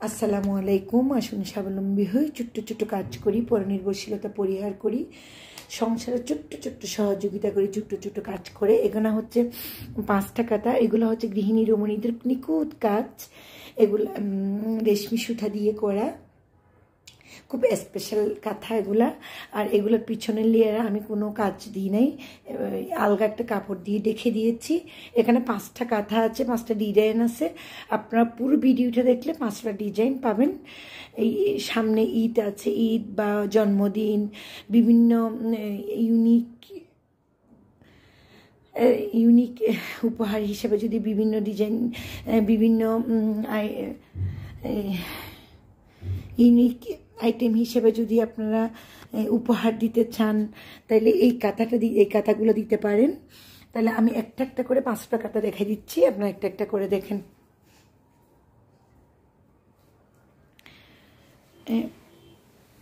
আসসালামু আলাইকুম। আসুন স্বাবলম্বী হই, ছোট্ট ছোট্ট কাজ করি, পরনির্ভরশীলতা পরিহার করি, সংসারে ছোট্ট ছোট্ট সহযোগিতা করি, ছোট্ট ছোট্ট কাজ করে। এগুলো হচ্ছে 5 টাকাটা, এগুলো হচ্ছে গৃহিণী রমণীদের নিখুঁত কাজ। এগুলো রেশমি সুতা দিয়ে করা, খুব স্পেশাল কাঁথা এগুলা। আর এগুলোর পিছনের লেয়ারে আমি কোনো কাজ দিই নাই, আলগা একটা কাপড় দিয়ে দেখে দিয়েছি। এখানে 5টা কাঁথা আছে, 5টা ডিজাইন আছে। আপনারা পুরো ভিডিওটা দেখলে 5টা ডিজাইন পাবেন। এই সামনে ঈদ আছে, ঈদ বা জন্মদিন, বিভিন্ন ইউনিক উপহার হিসেবে যদি বিভিন্ন ডিজাইন, বিভিন্ন ইউনিক আইটেম হিসেবে যদি আপনারা উপহার দিতে চান, তাহলে এই কাঁথাগুলো দিতে পারেন। তাহলে আমি একটা একটা করে 5টা কাঁথা দেখাই দিচ্ছি, আপনারা একটা একটা করে দেখেন।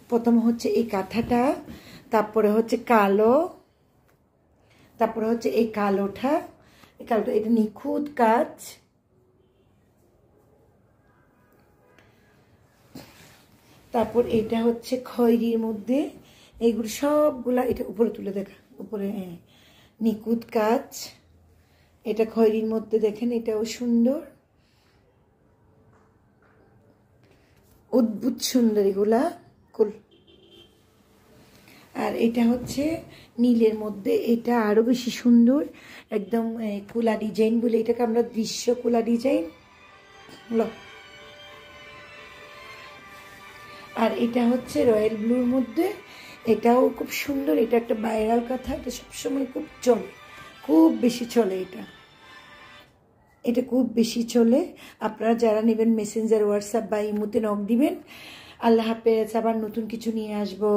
প্রথম হচ্ছে এই কাঁথাটা, তারপরে হচ্ছে কালো, তারপরে হচ্ছে এই কালোটা, এটা নিখুঁত কাজ। তারপর এটা হচ্ছে খয়েরির মধ্যে, এইগুলো সবগুলা, এটা উপরে তুলে দেখা, উপরে নিখুঁত কাজ। এটা খয়েরির মধ্যে দেখেন, এটাও সুন্দর, অদ্ভুত সুন্দর এগুলা। আর এটা হচ্ছে নীলের মধ্যে, এটা আরো বেশি সুন্দর, একদম কুলা ডিজাইন বলে এটাকে আমরা, দৃশ্য কুলা ডিজাইন। আর এটা হচ্ছে রয়্যাল ব্লুর মধ্যে, এটাও খুব সুন্দর। এটা একটা ভাইরাল কাঁথা, এটা সবসময় খুব চলে, খুব বেশি চলে এটা খুব বেশি চলে। আপনারা যারা নেবেন মেসেঞ্জার, হোয়াটসঅ্যাপ বা ইমোতে নক দিবেন। আল্লাহ হাফেজ, আবার নতুন কিছু নিয়ে আসবো।